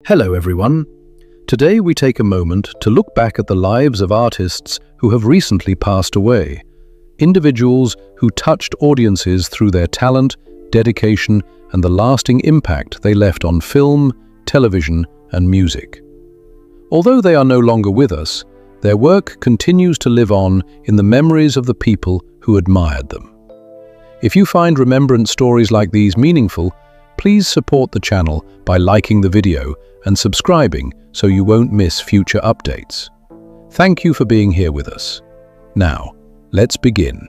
Hello everyone. Today we take a moment to look back at the lives of artists who have recently passed away. Individuals who touched audiences through their talent, dedication, and the lasting impact they left on film, television, and music. Although they are no longer with us, their work continues to live on in the memories of the people who admired them. If you find remembrance stories like these meaningful, please support the channel by liking the video and subscribing so you won't miss future updates. Thank you for being here with us. Now, let's begin.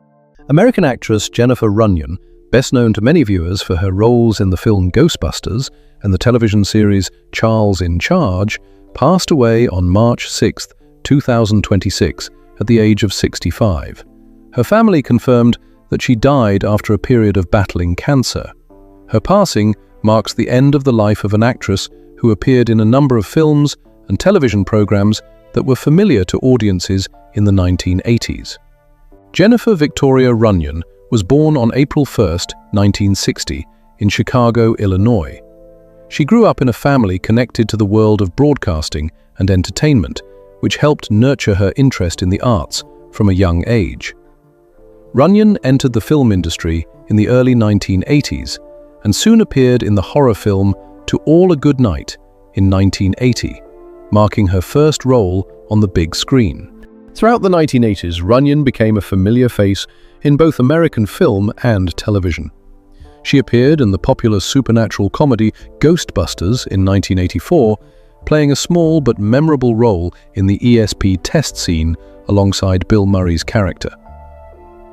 American actress Jennifer Runyon, best known to many viewers for her roles in the film Ghostbusters and the television series Charles in Charge, passed away on March 6, 2026, at the age of 65. Her family confirmed that she died after a period of battling cancer. Her passing marks the end of the life of an actress who appeared in a number of films and television programs that were familiar to audiences in the 1980s. Jennifer Victoria Runyon was born on April 1, 1960, in Chicago, Illinois. She grew up in a family connected to the world of broadcasting and entertainment, which helped nurture her interest in the arts from a young age. Runyon entered the film industry in the early 1980s and soon appeared in the horror film To All a Good Night in 1980, marking her first role on the big screen. Throughout the 1980s, Runyon became a familiar face in both American film and television. She appeared in the popular supernatural comedy Ghostbusters in 1984, playing a small but memorable role in the ESP test scene alongside Bill Murray's character.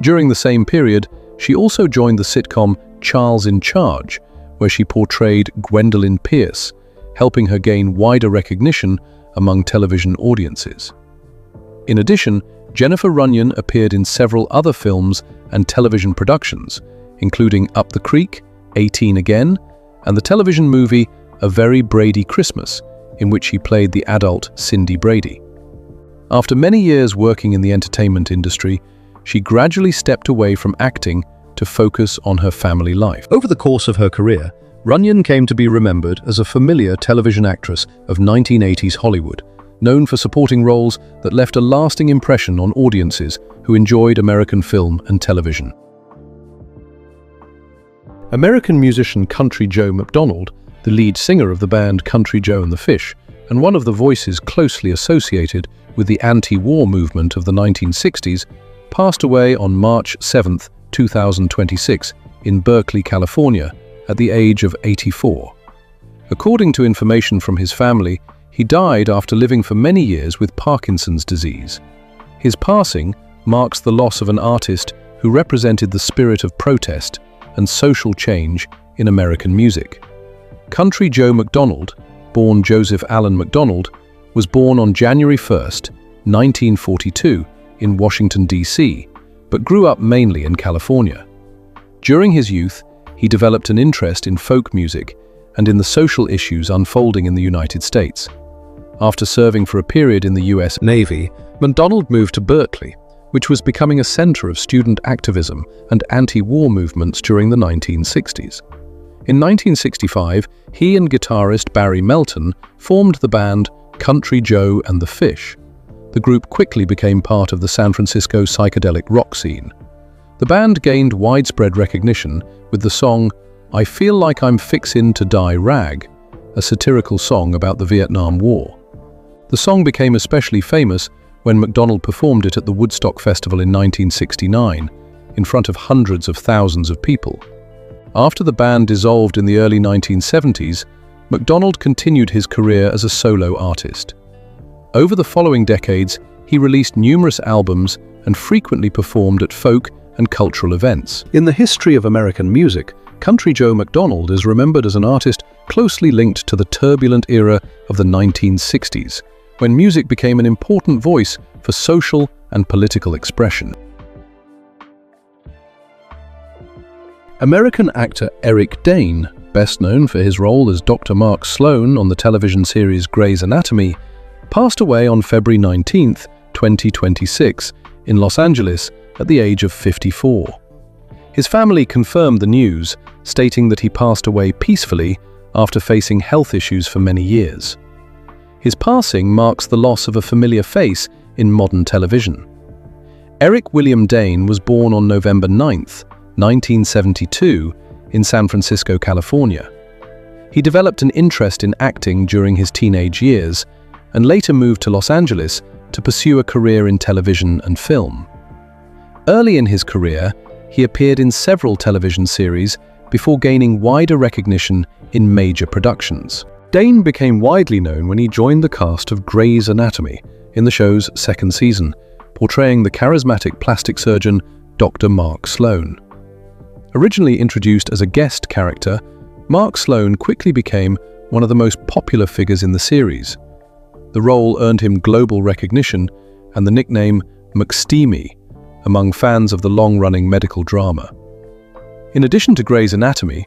During the same period, she also joined the sitcom Charles in Charge, where she portrayed Gwendolyn Pierce, helping her gain wider recognition among television audiences. In addition, Jennifer Runyon appeared in several other films and television productions, including Up the Creek, 18 Again, and the television movie A Very Brady Christmas, in which she played the adult Cindy Brady. After many years working in the entertainment industry, she gradually stepped away from acting to focus on her family life. Over the course of her career, Runyon came to be remembered as a familiar television actress of 1980s Hollywood, known for supporting roles that left a lasting impression on audiences who enjoyed American film and television. American musician Country Joe McDonald, the lead singer of the band Country Joe and the Fish, and one of the voices closely associated with the anti-war movement of the 1960s, passed away on March 7, 2026, in Berkeley, California, at the age of 84. According to information from his family, he died after living for many years with Parkinson's disease. His passing marks the loss of an artist who represented the spirit of protest and social change in American music. Country Joe McDonald, born Joseph Allen McDonald, was born on January 1, 1942, in Washington, D.C., but grew up mainly in California. During his youth, he developed an interest in folk music and in the social issues unfolding in the United States. After serving for a period in the U.S. Navy, McDonald moved to Berkeley, which was becoming a center of student activism and anti-war movements during the 1960s. In 1965, he and guitarist Barry Melton formed the band Country Joe and the Fish. The group quickly became part of the San Francisco psychedelic rock scene. The band gained widespread recognition with the song I Feel Like I'm Fixin' to Die Rag, a satirical song about the Vietnam War. The song became especially famous when McDonald performed it at the Woodstock Festival in 1969, in front of hundreds of thousands of people. After the band dissolved in the early 1970s, McDonald continued his career as a solo artist. Over the following decades, he released numerous albums and frequently performed at folk and cultural events. In the history of American music, Country Joe McDonald is remembered as an artist closely linked to the turbulent era of the 1960s, when music became an important voice for social and political expression. American actor Eric Dane, best known for his role as Dr. Mark Sloan on the television series Grey's Anatomy, passed away on February 19, 2026, in Los Angeles at the age of 54. His family confirmed the news, stating that he passed away peacefully after facing health issues for many years. His passing marks the loss of a familiar face in modern television. Eric William Dane was born on November 9, 1972, in San Francisco, California. He developed an interest in acting during his teenage years and later moved to Los Angeles to pursue a career in television and film. Early in his career, he appeared in several television series before gaining wider recognition in major productions. Dane became widely known when he joined the cast of Grey's Anatomy in the show's second season, portraying the charismatic plastic surgeon Dr. Mark Sloan. Originally introduced as a guest character, Mark Sloan quickly became one of the most popular figures in the series. The role earned him global recognition and the nickname McSteamy among fans of the long-running medical drama. In addition to Grey's Anatomy,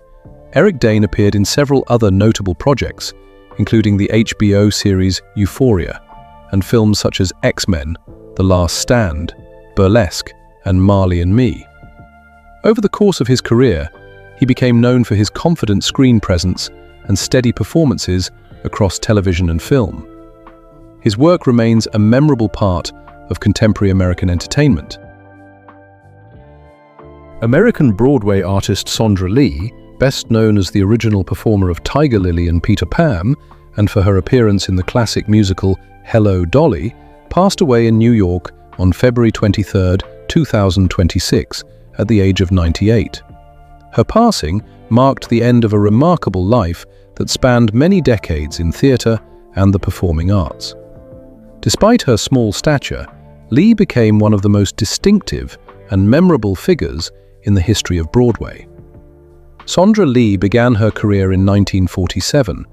Eric Dane appeared in several other notable projects, including the HBO series Euphoria and films such as X-Men, The Last Stand, Burlesque, and Marley and Me. Over the course of his career, he became known for his confident screen presence and steady performances across television and film. His work remains a memorable part of contemporary American entertainment. American Broadway artist Sondra Lee, best known as the original performer of Tiger Lily and Peter Pan, and for her appearance in the classic musical Hello, Dolly, passed away in New York on February 23, 2026, at the age of 98. Her passing marked the end of a remarkable life that spanned many decades in theatre and the performing arts. Despite her small stature, Lee became one of the most distinctive and memorable figures in the history of Broadway. Sondra Lee began her career in 1947,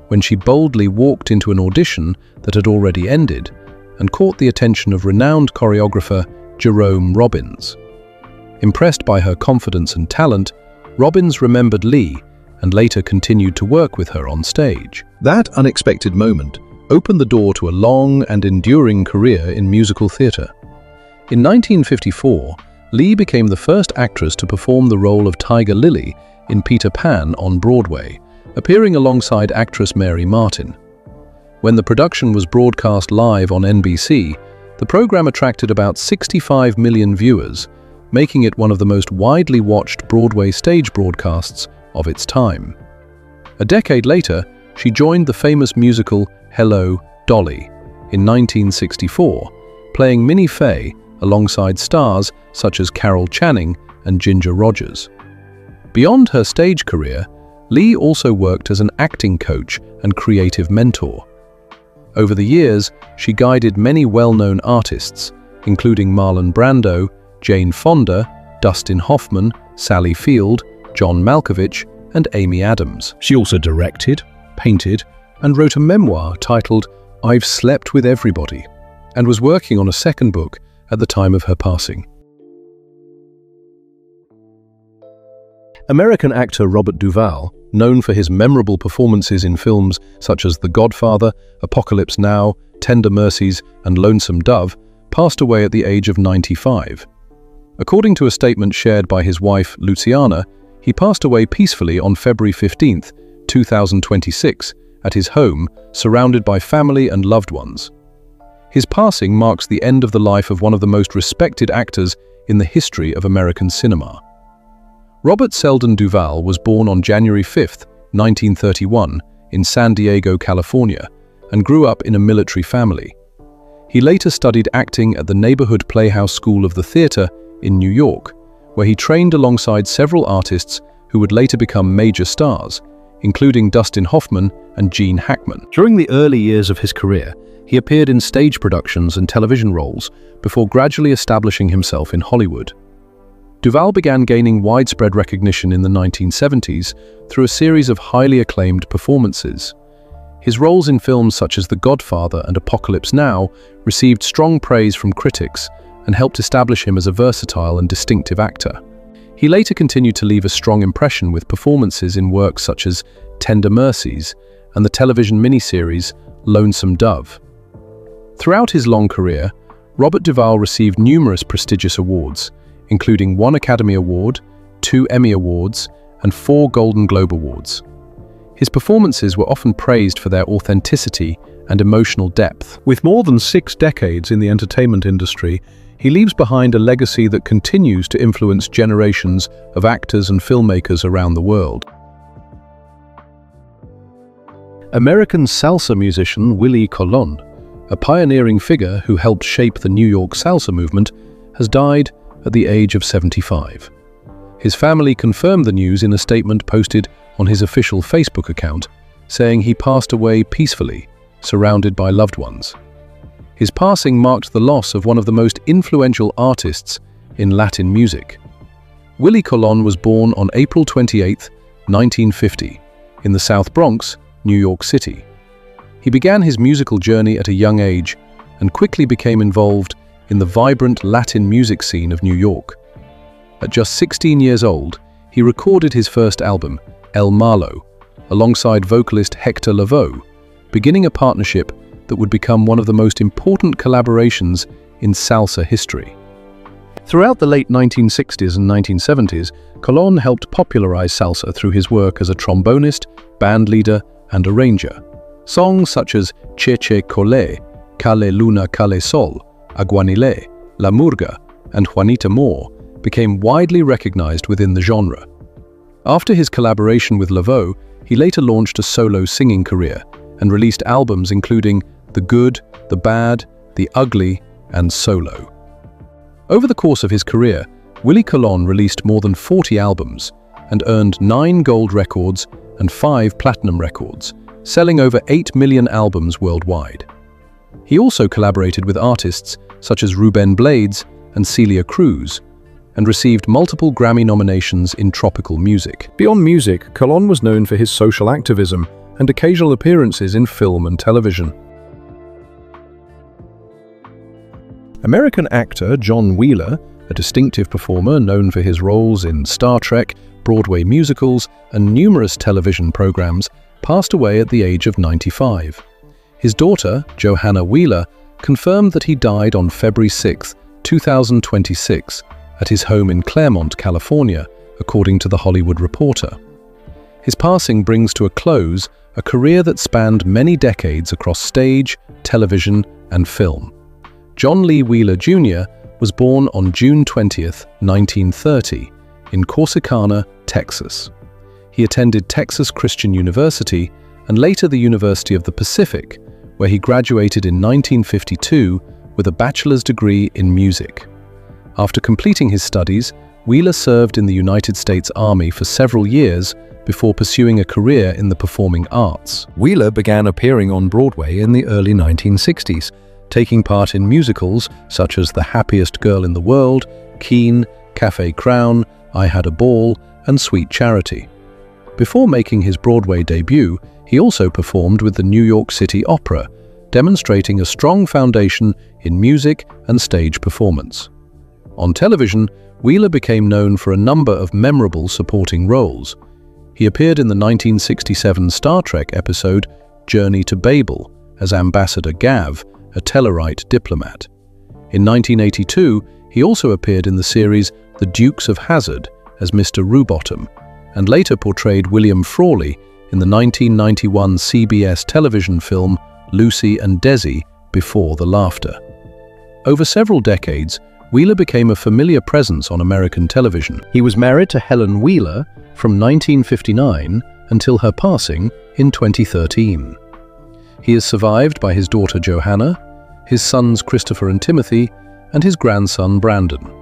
when she boldly walked into an audition that had already ended and caught the attention of renowned choreographer Jerome Robbins. Impressed by her confidence and talent, Robbins remembered Lee and later continued to work with her on stage. That unexpected moment opened the door to a long and enduring career in musical theatre. In 1954, Lee became the first actress to perform the role of Tiger Lily in Peter Pan on Broadway, appearing alongside actress Mary Martin. When the production was broadcast live on NBC, the program attracted about 65 million viewers, making it one of the most widely watched Broadway stage broadcasts of its time. A decade later, she joined the famous musical Hello, Dolly in 1964, playing Minnie Fay alongside stars such as Carol Channing and Ginger Rogers. Beyond her stage career, Lee also worked as an acting coach and creative mentor. Over the years, she guided many well-known artists, including Marlon Brando, Jane Fonda, Dustin Hoffman, Sally Field, John Malkovich, and Amy Adams. She also directed, painted, and wrote a memoir titled I've Slept with Everybody, and was working on a second book at the time of her passing. American actor Robert Duvall, known for his memorable performances in films such as The Godfather, Apocalypse Now, Tender Mercies, and Lonesome Dove, passed away at the age of 95. According to a statement shared by his wife, Luciana, he passed away peacefully on February 15, 2026, at his home, surrounded by family and loved ones. His passing marks the end of the life of one of the most respected actors in the history of American cinema. Robert Selden Duvall was born on January 5, 1931, in San Diego, California, and grew up in a military family. He later studied acting at the Neighborhood Playhouse School of the Theatre in New York, where he trained alongside several artists who would later become major stars, including Dustin Hoffman and Gene Hackman. During the early years of his career, he appeared in stage productions and television roles before gradually establishing himself in Hollywood. Duvall began gaining widespread recognition in the 1970s through a series of highly acclaimed performances. His roles in films such as The Godfather and Apocalypse Now received strong praise from critics and helped establish him as a versatile and distinctive actor. He later continued to leave a strong impression with performances in works such as Tender Mercies and the television miniseries Lonesome Dove. Throughout his long career, Robert Duvall received numerous prestigious awards, including 1 Academy Award, 2 Emmy Awards, and 4 Golden Globe Awards. His performances were often praised for their authenticity and emotional depth. With more than 6 decades in the entertainment industry, he leaves behind a legacy that continues to influence generations of actors and filmmakers around the world. American salsa musician Willie Colon, a pioneering figure who helped shape the New York salsa movement, has died at the age of 75. His family confirmed the news in a statement posted on his official Facebook account, saying he passed away peacefully, surrounded by loved ones. His passing marked the loss of one of the most influential artists in Latin music. Willie Colon was born on April 28, 1950, in the South Bronx, New York City. He began his musical journey at a young age and quickly became involved in the vibrant Latin music scene of New York. At just 16 years old, he recorded his first album, El Malo, alongside vocalist Hector Lavoe, beginning a partnership that would become one of the most important collaborations in salsa history. Throughout the late 1960s and 1970s, Colon helped popularize salsa through his work as a trombonist, band leader, and arranger. Songs such as Che Che Cole, Cale Luna Cale Sol, Aguanile, La Murga, and Juanita Moore became widely recognized within the genre. After his collaboration with Lavoe, he later launched a solo singing career and released albums including The Good, The Bad, The Ugly, and Solo. Over the course of his career, Willie Colon released more than 40 albums and earned 9 gold records and 5 platinum records, selling over 8 million albums worldwide. He also collaborated with artists such as Ruben Blades and Celia Cruz, and received multiple Grammy nominations in tropical music. Beyond music, Colon was known for his social activism and occasional appearances in film and television. American actor John Wheeler, a distinctive performer known for his roles in Star Trek, Broadway musicals, and numerous television programs, passed away at the age of 95. His daughter, Johanna Wheeler, confirmed that he died on February 6, 2026, at his home in Claremont, California, according to The Hollywood Reporter. His passing brings to a close a career that spanned many decades across stage, television, and film. John Lee Wheeler Jr. was born on June 20, 1930, in Corsicana, Texas. He attended Texas Christian University and later the University of the Pacific, where he graduated in 1952 with a bachelor's degree in music. After completing his studies, Wheeler served in the United States Army for several years before pursuing a career in the performing arts. Wheeler began appearing on Broadway in the early 1960s, taking part in musicals such as The Happiest Girl in the World, Keen, Café Crown, I Had a Ball, and Sweet Charity. Before making his Broadway debut, he also performed with the New York City Opera, demonstrating a strong foundation in music and stage performance. On television, Wheeler became known for a number of memorable supporting roles. He appeared in the 1967 Star Trek episode Journey to Babel as Ambassador Gav, a Tellarite diplomat. In 1982, he also appeared in the series The Dukes of Hazzard as Mr. Rubottom, and later portrayed William Frawley in the 1991 CBS television film Lucy and Desi Before the Laughter. Over several decades, Wheeler became a familiar presence on American television. He was married to Helen Wheeler from 1959 until her passing in 2013. He is survived by his daughter Johanna, his sons Christopher and Timothy, and his grandson Brandon.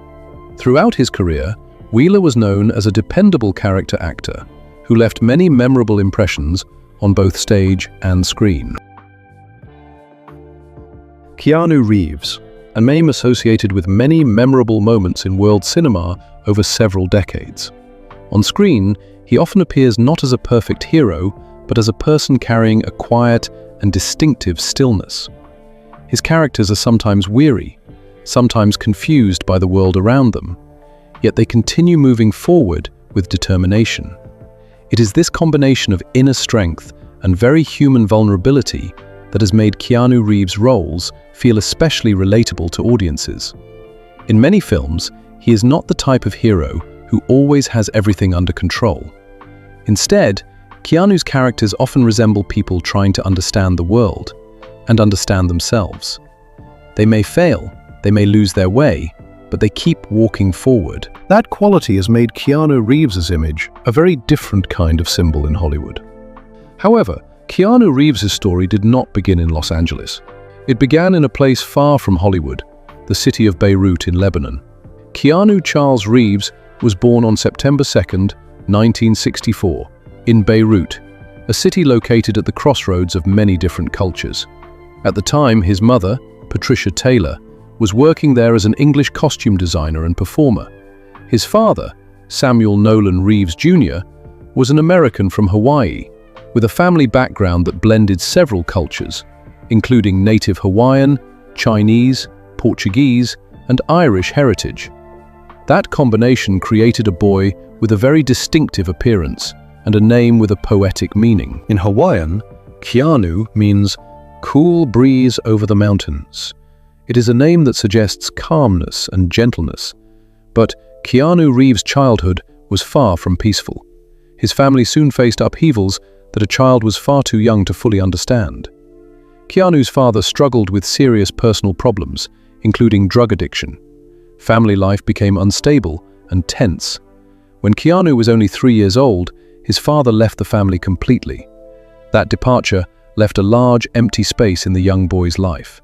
Throughout his career, Wheeler was known as a dependable character actor who left many memorable impressions on both stage and screen. Keanu Reeves, a name associated with many memorable moments in world cinema over several decades. On screen, he often appears not as a perfect hero, but as a person carrying a quiet and distinctive stillness. His characters are sometimes weary, sometimes confused by the world around them, yet they continue moving forward with determination. It is this combination of inner strength and very human vulnerability that has made Keanu Reeves' roles feel especially relatable to audiences. In many films, he is not the type of hero who always has everything under control. Instead, Keanu's characters often resemble people trying to understand the world and understand themselves. They may fail, they may lose their way, but they keep walking forward. That quality has made Keanu Reeves's image a very different kind of symbol in Hollywood. However, Keanu Reeves's story did not begin in Los Angeles. It began in a place far from Hollywood, the city of Beirut in Lebanon. Keanu Charles Reeves was born on September 2nd, 1964, in Beirut, a city located at the crossroads of many different cultures. At the time, his mother, Patricia Taylor, was working there as an English costume designer and performer. His father, Samuel Nolan Reeves Jr., was an American from Hawaii, with a family background that blended several cultures, including native Hawaiian, Chinese, Portuguese, and Irish heritage. That combination created a boy with a very distinctive appearance and a name with a poetic meaning. In Hawaiian, Keanu means cool breeze over the mountains. It is a name that suggests calmness and gentleness, but Keanu Reeves' childhood was far from peaceful. His family soon faced upheavals that a child was far too young to fully understand. Keanu's father struggled with serious personal problems, including drug addiction. Family life became unstable and tense. When Keanu was only 3 years old, his father left the family completely. That departure left a large, empty space in the young boy's life.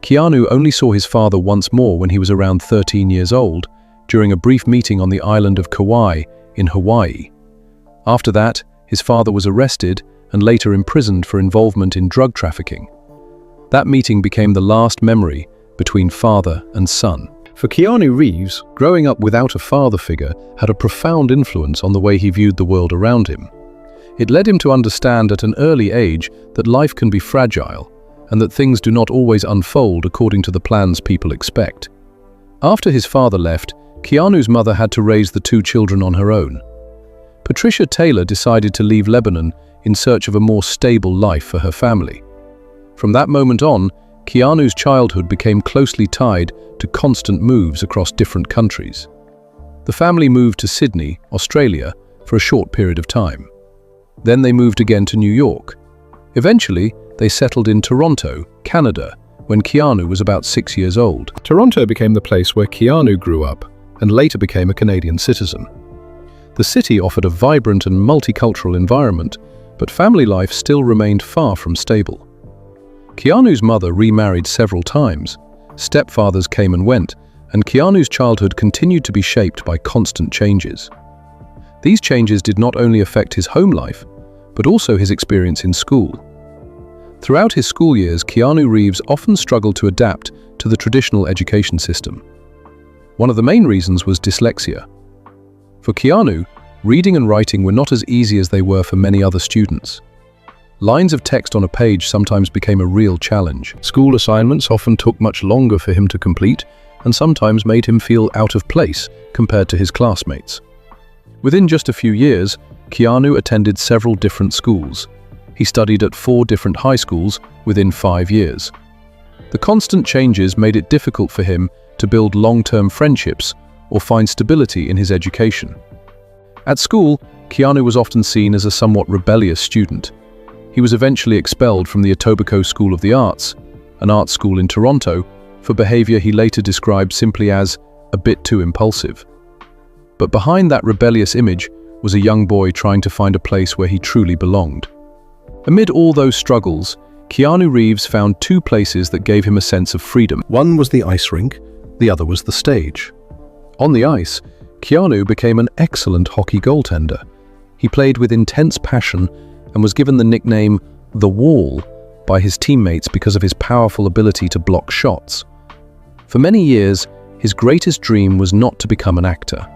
Keanu only saw his father once more when he was around 13 years old, during a brief meeting on the island of Kauai in Hawaii. After that, his father was arrested and later imprisoned for involvement in drug trafficking. That meeting became the last memory between father and son. For Keanu Reeves, growing up without a father figure had a profound influence on the way he viewed the world around him. It led him to understand at an early age that life can be fragile and that things do not always unfold according to the plans people expect. After his father left, Keanu's mother had to raise the 2 children on her own. Patricia Taylor decided to leave Lebanon in search of a more stable life for her family. From that moment on, Keanu's childhood became closely tied to constant moves across different countries. The family moved to Sydney, Australia, for a short period of time. Then they moved again to New York. Eventually, they settled in Toronto, Canada, when Keanu was about 6 years old. Toronto became the place where Keanu grew up and later became a Canadian citizen. The city offered a vibrant and multicultural environment, but family life still remained far from stable. Keanu's mother remarried several times, stepfathers came and went, and Keanu's childhood continued to be shaped by constant changes. These changes did not only affect his home life, but also his experience in school. Throughout his school years, Keanu Reeves often struggled to adapt to the traditional education system. One of the main reasons was dyslexia. For Keanu, reading and writing were not as easy as they were for many other students. Lines of text on a page sometimes became a real challenge. School assignments often took much longer for him to complete and sometimes made him feel out of place compared to his classmates. Within just a few years, Keanu attended several different schools. He studied at 4 different high schools within 5 years. The constant changes made it difficult for him to build long-term friendships or find stability in his education. At school, Keanu was often seen as a somewhat rebellious student. He was eventually expelled from the Etobicoke School of the Arts, an art school in Toronto, for behavior he later described simply as a bit too impulsive. But behind that rebellious image was a young boy trying to find a place where he truly belonged. Amid all those struggles, Keanu Reeves found 2 places that gave him a sense of freedom. One was the ice rink, the other was the stage. On the ice, Keanu became an excellent hockey goaltender. He played with intense passion and was given the nickname The Wall by his teammates because of his powerful ability to block shots. For many years, his greatest dream was not to become an actor.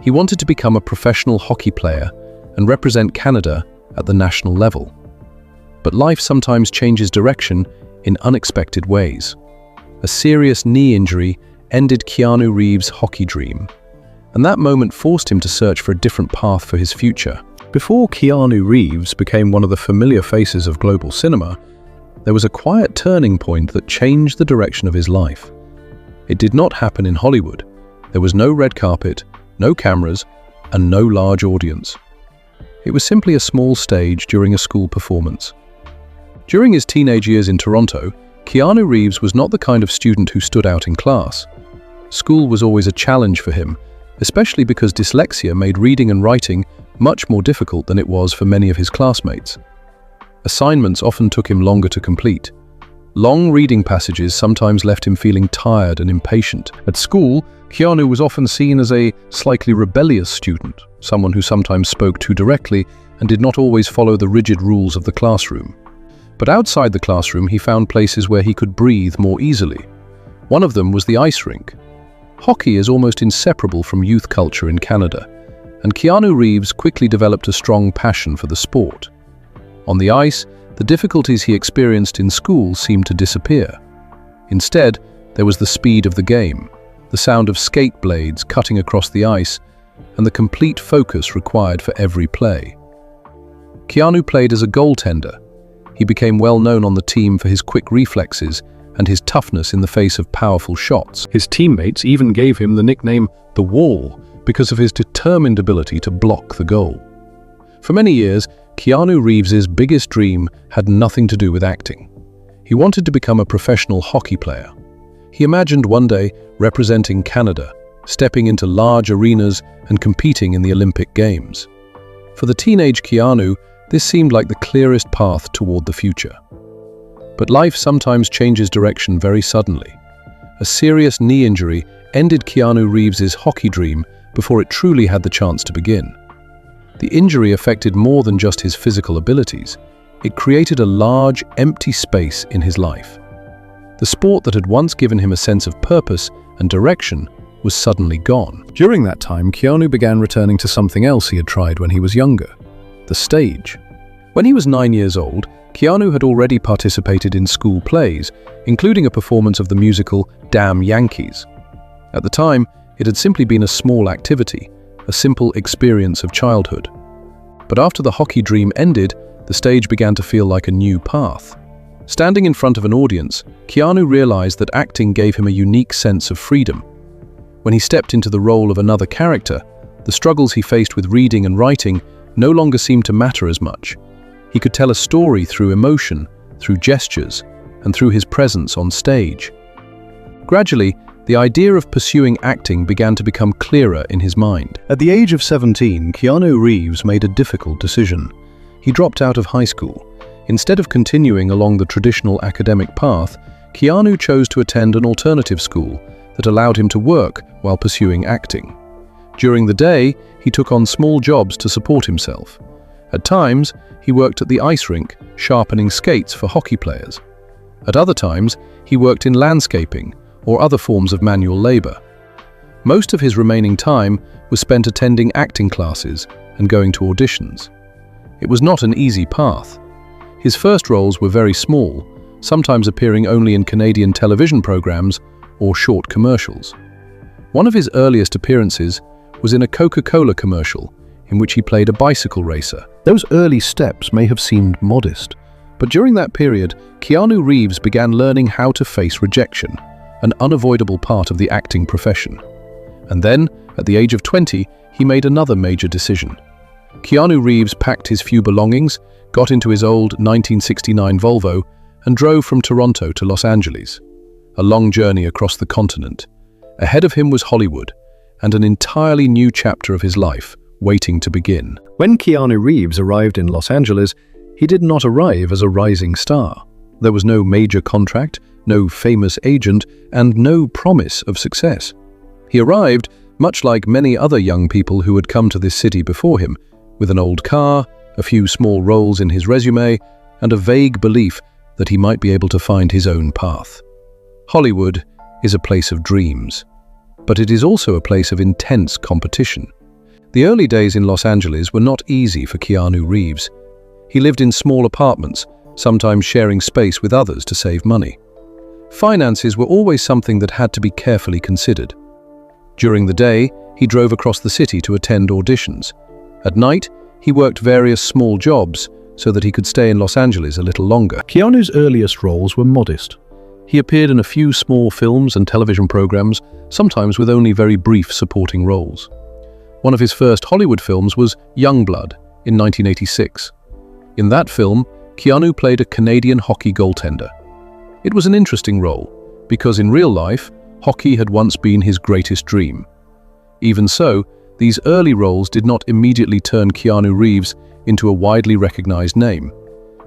He wanted to become a professional hockey player and represent Canada at the national level. But life sometimes changes direction in unexpected ways. A serious knee injury ended Keanu Reeves' hockey dream, and that moment forced him to search for a different path for his future. Before Keanu Reeves became one of the familiar faces of global cinema, there was a quiet turning point that changed the direction of his life. It did not happen in Hollywood. There was no red carpet, no cameras, and no large audience. It was simply a small stage during a school performance. During his teenage years in Toronto, Keanu Reeves was not the kind of student who stood out in class. School was always a challenge for him, especially because dyslexia made reading and writing much more difficult than it was for many of his classmates. Assignments often took him longer to complete. Long reading passages sometimes left him feeling tired and impatient. At school, Keanu was often seen as a slightly rebellious student, someone who sometimes spoke too directly and did not always follow the rigid rules of the classroom. But outside the classroom, he found places where he could breathe more easily. One of them was the ice rink. Hockey is almost inseparable from youth culture in Canada, and Keanu Reeves quickly developed a strong passion for the sport. On the ice, the difficulties he experienced in school seemed to disappear. Instead, there was the speed of the game, the sound of skate blades cutting across the ice, and the complete focus required for every play. Keanu played as a goaltender. He became well known on the team for his quick reflexes and his toughness in the face of powerful shots. His teammates even gave him the nickname The Wall because of his determined ability to block the goal. For many years, Keanu Reeves's biggest dream had nothing to do with acting. He wanted to become a professional hockey player. He imagined one day representing Canada, stepping into large arenas and competing in the Olympic Games. For the teenage Keanu, this seemed like the clearest path toward the future. But life sometimes changes direction very suddenly. A serious knee injury ended Keanu Reeves's hockey dream before it truly had the chance to begin. The injury affected more than just his physical abilities. It created a large, empty space in his life. The sport that had once given him a sense of purpose and direction was suddenly gone. During that time, Keanu began returning to something else he had tried when he was younger: the stage. When he was 9 years old, Keanu had already participated in school plays, including a performance of the musical Damn Yankees. At the time, it had simply been a small activity, a simple experience of childhood. But after the hockey dream ended, the stage began to feel like a new path. Standing in front of an audience, Keanu realized that acting gave him a unique sense of freedom. When he stepped into the role of another character, the struggles he faced with reading and writing no longer seemed to matter as much. He could tell a story through emotion, through gestures, and through his presence on stage. Gradually, the idea of pursuing acting began to become clearer in his mind. At the age of 17, Keanu Reeves made a difficult decision. He dropped out of high school. Instead of continuing along the traditional academic path, Keanu chose to attend an alternative school that allowed him to work while pursuing acting. During the day, he took on small jobs to support himself. At times, he worked at the ice rink, sharpening skates for hockey players. At other times, he worked in landscaping or other forms of manual labor. Most of his remaining time was spent attending acting classes and going to auditions. It was not an easy path. His first roles were very small, sometimes appearing only in Canadian television programs or short commercials. One of his earliest appearances was in a Coca-Cola commercial in which he played a bicycle racer. Those early steps may have seemed modest, but during that period, Keanu Reeves began learning how to face rejection, an unavoidable part of the acting profession. And then, at the age of 20, he made another major decision. Keanu Reeves packed his few belongings, got into his old 1969 Volvo, and drove from Toronto to Los Angeles. A long journey across the continent. Ahead of him was Hollywood, and an entirely new chapter of his life waiting to begin. When Keanu Reeves arrived in Los Angeles, he did not arrive as a rising star. There was no major contract, no famous agent, and no promise of success. He arrived, much like many other young people who had come to this city before him, with an old car, a few small roles in his resume, and a vague belief that he might be able to find his own path. Hollywood is a place of dreams, but it is also a place of intense competition. The early days in Los Angeles were not easy for Keanu Reeves. He lived in small apartments, sometimes sharing space with others to save money. Finances were always something that had to be carefully considered. During the day, he drove across the city to attend auditions. At night, he worked various small jobs so that he could stay in Los Angeles a little longer. Keanu's earliest roles were modest. He appeared in a few small films and television programs, sometimes with only very brief supporting roles. One of his first Hollywood films was Youngblood, in 1986. In that film, Keanu played a Canadian hockey goaltender. It was an interesting role, because in real life, hockey had once been his greatest dream. Even so, these early roles did not immediately turn Keanu Reeves into a widely recognized name.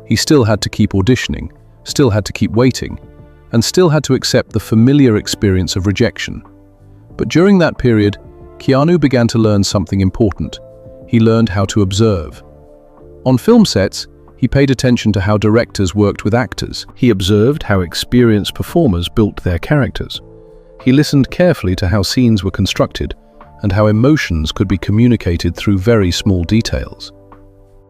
He still had to keep auditioning, still had to keep waiting, and still had to accept the familiar experience of rejection. But during that period, Keanu began to learn something important. He learned how to observe. On film sets, he paid attention to how directors worked with actors. He observed how experienced performers built their characters. He listened carefully to how scenes were constructed and how emotions could be communicated through very small details.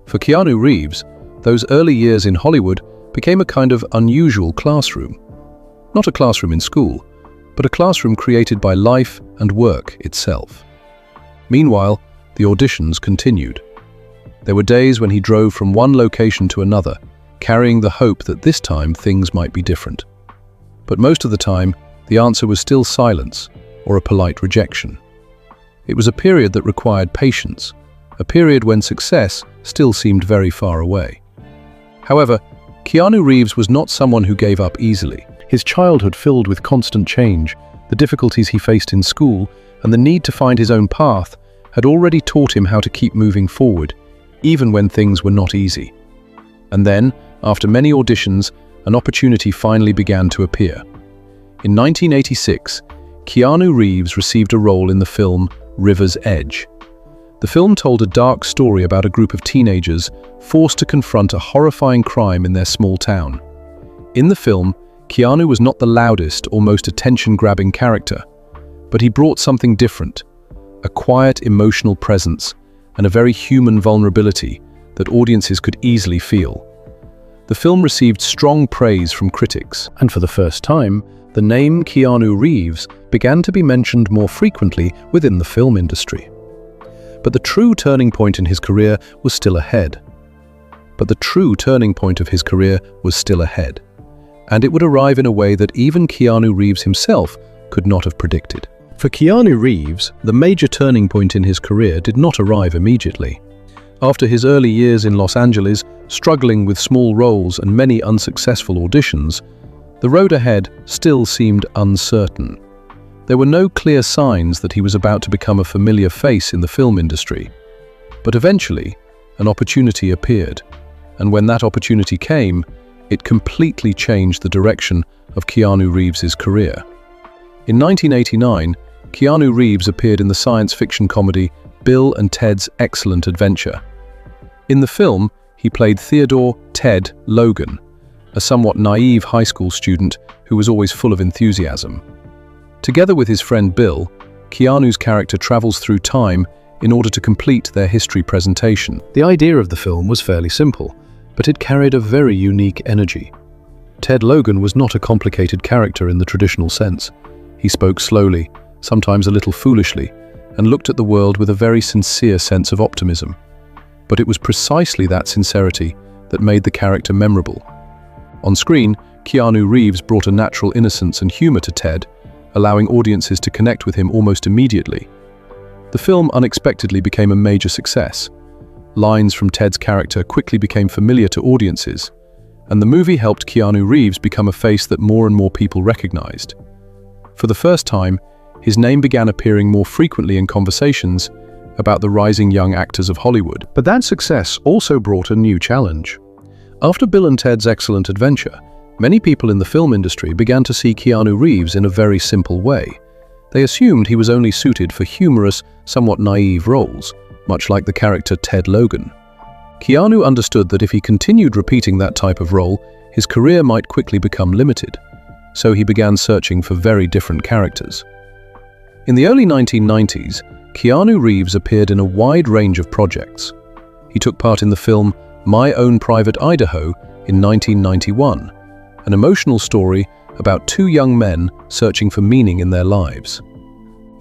For Keanu Reeves, those early years in Hollywood became a kind of unusual classroom. Not a classroom in school, but a classroom created by life and work itself. Meanwhile, the auditions continued. There were days when he drove from one location to another, carrying the hope that this time things might be different. But most of the time, the answer was still silence or a polite rejection. It was a period that required patience, a period when success still seemed very far away. However, Keanu Reeves was not someone who gave up easily. His childhood filled with constant change, the difficulties he faced in school, and the need to find his own path had already taught him how to keep moving forward, even when things were not easy. And then, after many auditions, an opportunity finally began to appear. In 1986, Keanu Reeves received a role in the film River's Edge. The film told a dark story about a group of teenagers forced to confront a horrifying crime in their small town. In the film, Keanu was not the loudest or most attention-grabbing character, but he brought something different, a quiet emotional presence and a very human vulnerability that audiences could easily feel. The film received strong praise from critics, and for the first time, the name Keanu Reeves began to be mentioned more frequently within the film industry. But the true turning point in his career was still ahead. And it would arrive in a way that even Keanu Reeves himself could not have predicted. For Keanu Reeves, the major turning point in his career did not arrive immediately. After his early years in Los Angeles, struggling with small roles and many unsuccessful auditions, the road ahead still seemed uncertain. There were no clear signs that he was about to become a familiar face in the film industry. But eventually, an opportunity appeared, and when that opportunity came, it completely changed the direction of Keanu Reeves's career. In 1989, Keanu Reeves appeared in the science fiction comedy Bill and Ted's Excellent Adventure. In the film, he played Theodore "Ted" Logan, a somewhat naive high school student who was always full of enthusiasm. Together with his friend Bill, Keanu's character travels through time in order to complete their history presentation. The idea of the film was fairly simple, but it carried a very unique energy. Ted Logan was not a complicated character in the traditional sense. He spoke slowly, sometimes a little foolishly, and looked at the world with a very sincere sense of optimism. But it was precisely that sincerity that made the character memorable. On screen, Keanu Reeves brought a natural innocence and humor to Ted, allowing audiences to connect with him almost immediately. The film unexpectedly became a major success. Lines from Ted's character quickly became familiar to audiences, and the movie helped Keanu Reeves become a face that more and more people recognized. For the first time, his name began appearing more frequently in conversations about the rising young actors of Hollywood. But that success also brought a new challenge. After Bill and Ted's Excellent Adventure, many people in the film industry began to see Keanu Reeves in a very simple way. They assumed he was only suited for humorous, somewhat naive roles, much like the character Ted Logan. Keanu understood that if he continued repeating that type of role, his career might quickly become limited. So he began searching for very different characters. In the early 1990s, Keanu Reeves appeared in a wide range of projects. He took part in the film My Own Private Idaho in 1991, an emotional story about two young men searching for meaning in their lives.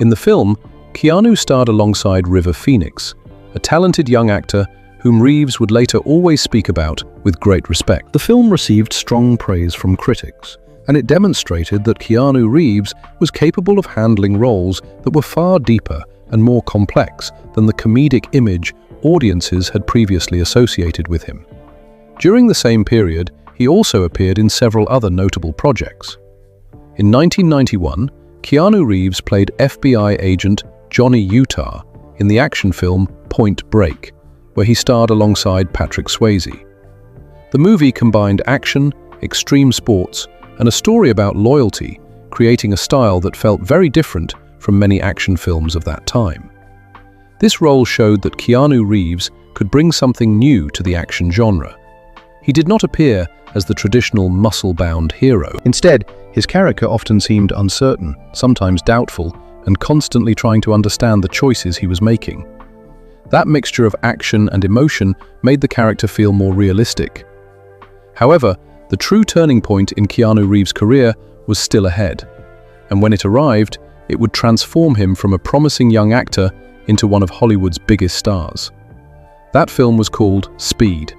In the film, Keanu starred alongside River Phoenix, a talented young actor whom Reeves would later always speak about with great respect. The film received strong praise from critics, and it demonstrated that Keanu Reeves was capable of handling roles that were far deeper and more complex than the comedic image audiences had previously associated with him. During the same period, he also appeared in several other notable projects. In 1991, Keanu Reeves played FBI agent Johnny Utah in the action film Point Break, where he starred alongside Patrick Swayze. The movie combined action, extreme sports, and a story about loyalty, creating a style that felt very different from many action films of that time. This role showed that Keanu Reeves could bring something new to the action genre. He did not appear as the traditional muscle-bound hero. Instead, his character often seemed uncertain, sometimes doubtful, and constantly trying to understand the choices he was making. That mixture of action and emotion made the character feel more realistic. However, the true turning point in Keanu Reeves' career was still ahead, and when it arrived, it would transform him from a promising young actor into one of Hollywood's biggest stars. That film was called Speed.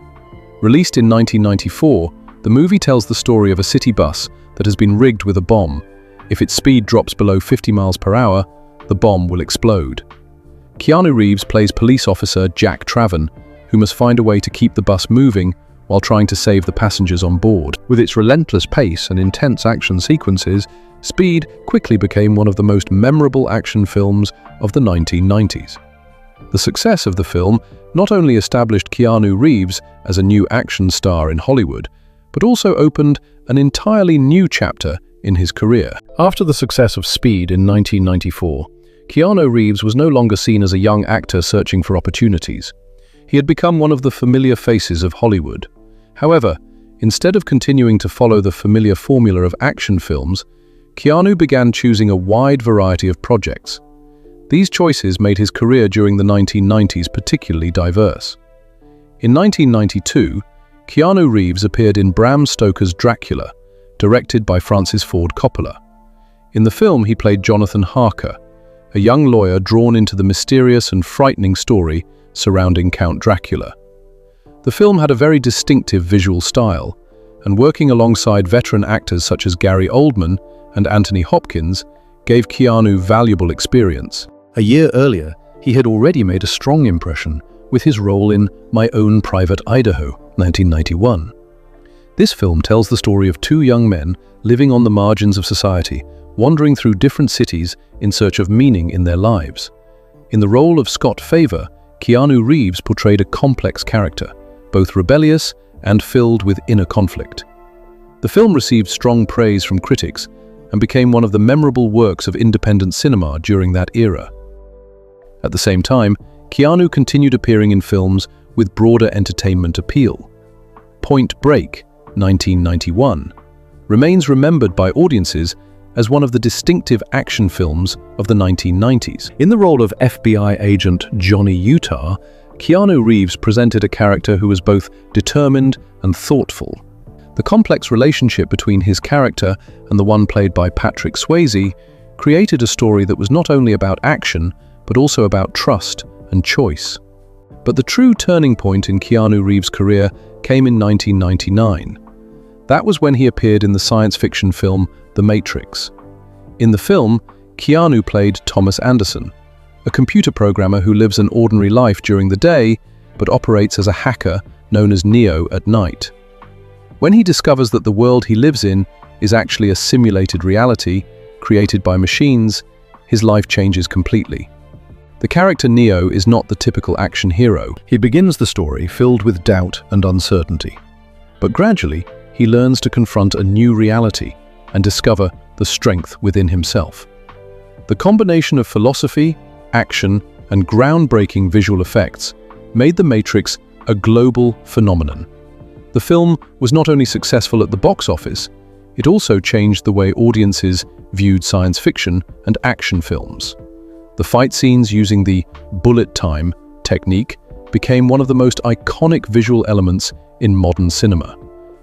Released in 1994, the movie tells the story of a city bus that has been rigged with a bomb. If its speed drops below 50 miles per hour, the bomb will explode. Keanu Reeves plays police officer Jack Traven, who must find a way to keep the bus moving while trying to save the passengers on board. With its relentless pace and intense action sequences, Speed quickly became one of the most memorable action films of the 1990s. The success of the film not only established Keanu Reeves as a new action star in Hollywood, but also opened an entirely new chapter in his career. After the success of Speed in 1994, Keanu Reeves was no longer seen as a young actor searching for opportunities. He had become one of the familiar faces of Hollywood. However, instead of continuing to follow the familiar formula of action films, Keanu began choosing a wide variety of projects. These choices made his career during the 1990s particularly diverse. In 1992, Keanu Reeves appeared in Bram Stoker's Dracula, directed by Francis Ford Coppola. In the film, he played Jonathan Harker, a young lawyer drawn into the mysterious and frightening story surrounding Count Dracula. The film had a very distinctive visual style, and working alongside veteran actors such as Gary Oldman and Anthony Hopkins gave Keanu valuable experience. A year earlier, he had already made a strong impression with his role in My Own Private Idaho, 1991. This film tells the story of two young men living on the margins of society, wandering through different cities in search of meaning in their lives. In the role of Scott Favor, Keanu Reeves portrayed a complex character, both rebellious and filled with inner conflict. The film received strong praise from critics and became one of the memorable works of independent cinema during that era. At the same time, Keanu continued appearing in films with broader entertainment appeal. Point Break, 1991, remains remembered by audiences as one of the distinctive action films of the 1990s. In the role of FBI agent Johnny Utah, Keanu Reeves presented a character who was both determined and thoughtful. The complex relationship between his character and the one played by Patrick Swayze created a story that was not only about action, but also about trust and choice. But the true turning point in Keanu Reeves' career came in 1999. That was when he appeared in the science fiction film The Matrix. In the film, Keanu played Thomas Anderson, a computer programmer who lives an ordinary life during the day, but operates as a hacker known as Neo at night. When he discovers that the world he lives in is actually a simulated reality created by machines, his life changes completely. The character Neo is not the typical action hero. He begins the story filled with doubt and uncertainty. But gradually, he learns to confront a new reality and discover the strength within himself. The combination of philosophy, action, and groundbreaking visual effects made The Matrix a global phenomenon. The film was not only successful at the box office, it also changed the way audiences viewed science fiction and action films. The fight scenes using the bullet time technique became one of the most iconic visual elements in modern cinema.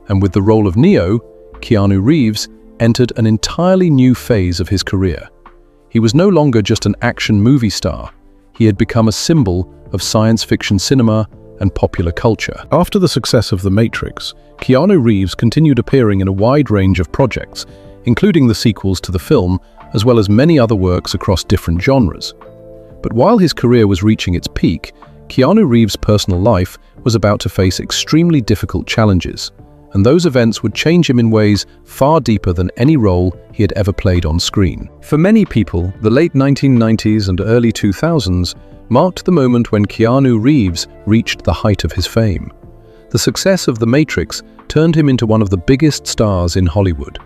And with the role of Neo, Keanu Reeves entered an entirely new phase of his career. He was no longer just an action movie star. He had become a symbol of science fiction cinema and popular culture. After the success of The Matrix, Keanu Reeves continued appearing in a wide range of projects, including the sequels to the film, as well as many other works across different genres. But while his career was reaching its peak, Keanu Reeves' personal life was about to face extremely difficult challenges, and those events would change him in ways far deeper than any role he had ever played on screen. For many people, the late 1990s and early 2000s marked the moment when Keanu Reeves reached the height of his fame. The success of The Matrix turned him into one of the biggest stars in Hollywood.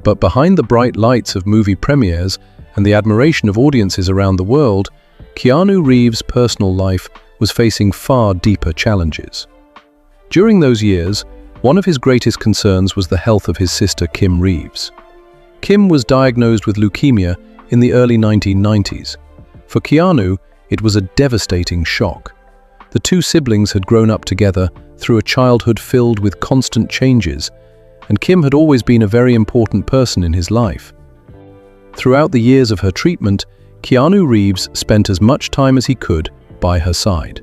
But behind the bright lights of movie premieres and the admiration of audiences around the world, Keanu Reeves' personal life was facing far deeper challenges. During those years, one of his greatest concerns was the health of his sister Kim Reeves. Kim was diagnosed with leukemia in the early 1990s. For Keanu, it was a devastating shock. The two siblings had grown up together through a childhood filled with constant changes, and Kim had always been a very important person in his life. Throughout the years of her treatment, Keanu Reeves spent as much time as he could by her side.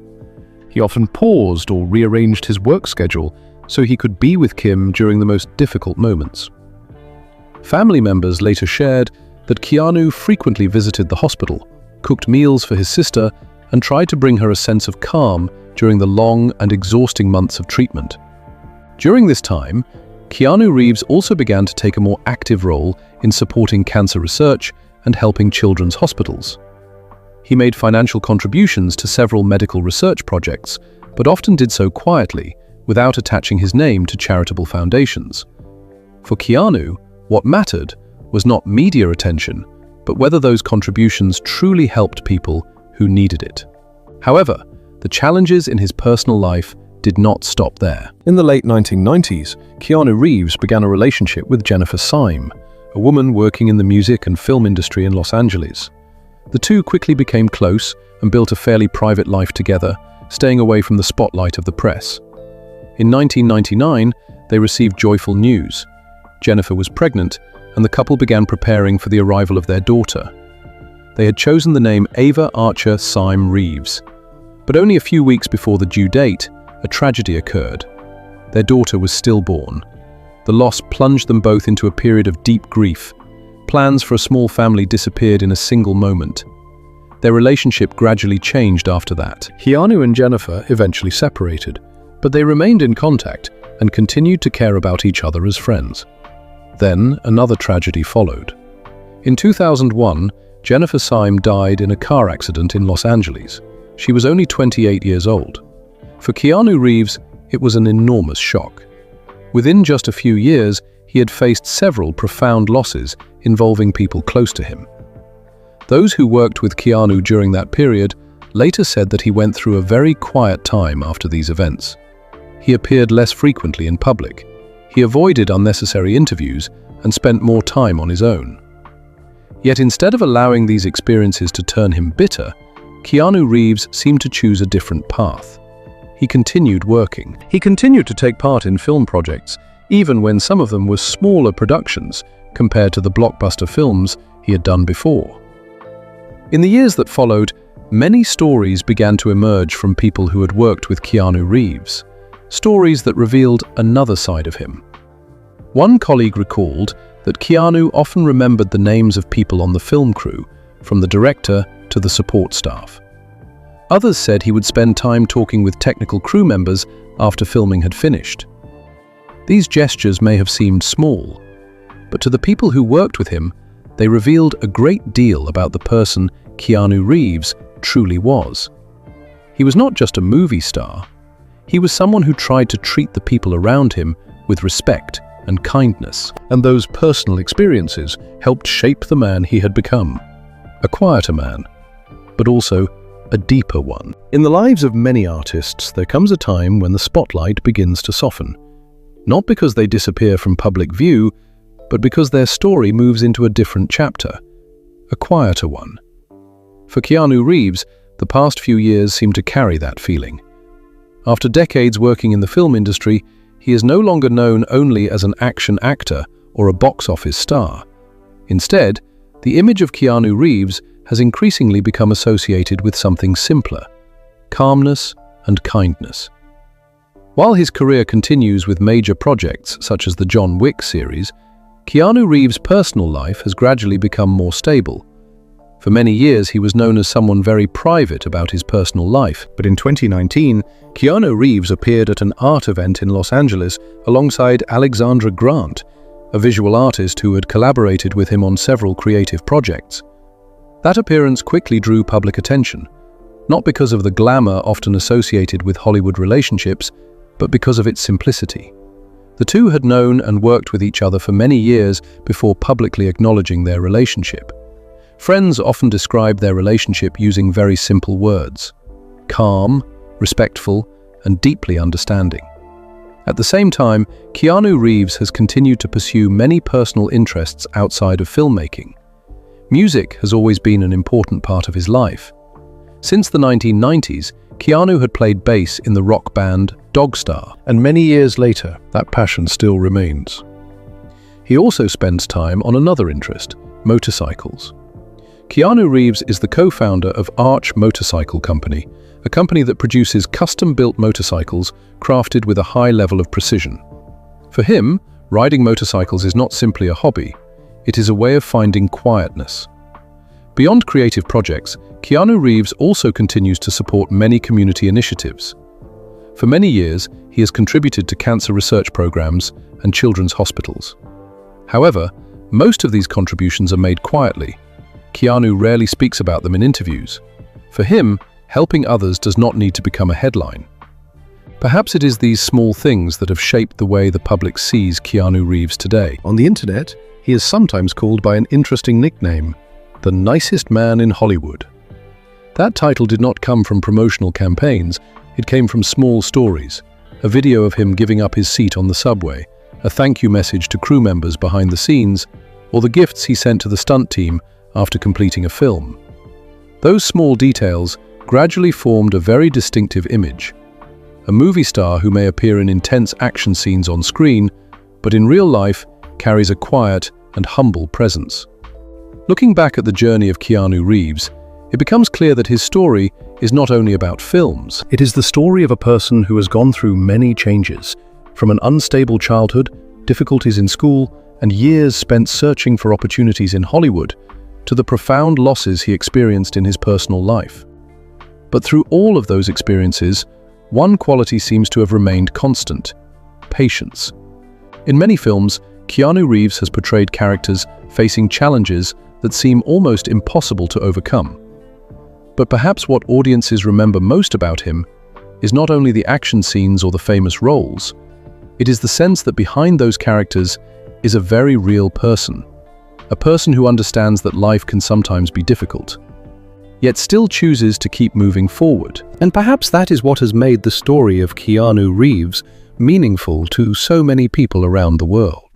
He often paused or rearranged his work schedule so he could be with Kim during the most difficult moments. Family members later shared that Keanu frequently visited the hospital, cooked meals for his sister, and tried to bring her a sense of calm during the long and exhausting months of treatment. During this time, Keanu Reeves also began to take a more active role in supporting cancer research and helping children's hospitals. He made financial contributions to several medical research projects, but often did so quietly, without attaching his name to charitable foundations. For Keanu, what mattered was not media attention, but whether those contributions truly helped people who needed it. However, the challenges in his personal life did not stop there. In the late 1990s, Keanu Reeves began a relationship with Jennifer Syme, a woman working in the music and film industry in Los Angeles. The two quickly became close and built a fairly private life together, staying away from the spotlight of the press. In 1999, they received joyful news. Jennifer was pregnant, and the couple began preparing for the arrival of their daughter. They had chosen the name Ava Archer Syme Reeves. But only a few weeks before the due date, a tragedy occurred. Their daughter was stillborn. The loss plunged them both into a period of deep grief. Plans for a small family disappeared in a single moment. Their relationship gradually changed after that. Keanu and Jennifer eventually separated, but they remained in contact and continued to care about each other as friends. Then, another tragedy followed. In 2001, Jennifer Syme died in a car accident in Los Angeles. She was only 28 years old. For Keanu Reeves, it was an enormous shock. Within just a few years, he had faced several profound losses involving people close to him. Those who worked with Keanu during that period later said that he went through a very quiet time after these events. He appeared less frequently in public. He avoided unnecessary interviews and spent more time on his own. Yet instead of allowing these experiences to turn him bitter, Keanu Reeves seemed to choose a different path. He continued working. He continued to take part in film projects, even when some of them were smaller productions compared to the blockbuster films he had done before. In the years that followed, many stories began to emerge from people who had worked with Keanu Reeves, stories that revealed another side of him. One colleague recalled that Keanu often remembered the names of people on the film crew, from the director to the support staff. Others said he would spend time talking with technical crew members after filming had finished. These gestures may have seemed small, but to the people who worked with him, they revealed a great deal about the person Keanu Reeves truly was. He was not just a movie star. He was someone who tried to treat the people around him with respect and kindness, and those personal experiences helped shape the man he had become. A quieter man, but also a deeper one. In the lives of many artists, there comes a time when the spotlight begins to soften. Not because they disappear from public view, but because their story moves into a different chapter, a quieter one. For Keanu Reeves, the past few years seem to carry that feeling. After decades working in the film industry, he is no longer known only as an action actor or a box office star. Instead, the image of Keanu Reeves has increasingly become associated with something simpler: calmness and kindness. While his career continues with major projects such as the John Wick series, Keanu Reeves' personal life has gradually become more stable. For many years, he was known as someone very private about his personal life. But in 2019, Keanu Reeves appeared at an art event in Los Angeles alongside Alexandra Grant, a visual artist who had collaborated with him on several creative projects. That appearance quickly drew public attention, not because of the glamour often associated with Hollywood relationships, but because of its simplicity. The two had known and worked with each other for many years before publicly acknowledging their relationship. Friends often describe their relationship using very simple words: calm, respectful, and deeply understanding. At the same time, Keanu Reeves has continued to pursue many personal interests outside of filmmaking. Music has always been an important part of his life. Since the 1990s, Keanu had played bass in the rock band Dogstar, and many years later, that passion still remains. He also spends time on another interest: motorcycles. Keanu Reeves is the co-founder of Arch Motorcycle Company, a company that produces custom-built motorcycles crafted with a high level of precision. For him, riding motorcycles is not simply a hobby, it is a way of finding quietness. Beyond creative projects, Keanu Reeves also continues to support many community initiatives. For many years, he has contributed to cancer research programs and children's hospitals. However, most of these contributions are made quietly. Keanu rarely speaks about them in interviews. For him, helping others does not need to become a headline. Perhaps it is these small things that have shaped the way the public sees Keanu Reeves today. On the internet, he is sometimes called by an interesting nickname: the nicest man in Hollywood. That title did not come from promotional campaigns, it came from small stories: a video of him giving up his seat on the subway, a thank you message to crew members behind the scenes, or the gifts he sent to the stunt team after completing a film. Those small details gradually formed a very distinctive image. A movie star who may appear in intense action scenes on screen, but in real life carries a quiet and humble presence. Looking back at the journey of Keanu Reeves, it becomes clear that his story is not only about films. It is the story of a person who has gone through many changes, from an unstable childhood, difficulties in school, and years spent searching for opportunities in Hollywood, to the profound losses he experienced in his personal life. But through all of those experiences, one quality seems to have remained constant: patience. In many films, Keanu Reeves has portrayed characters facing challenges that seem almost impossible to overcome. But perhaps what audiences remember most about him is not only the action scenes or the famous roles, it is the sense that behind those characters is a very real person. A person who understands that life can sometimes be difficult, yet still chooses to keep moving forward. And perhaps that is what has made the story of Keanu Reeves meaningful to so many people around the world.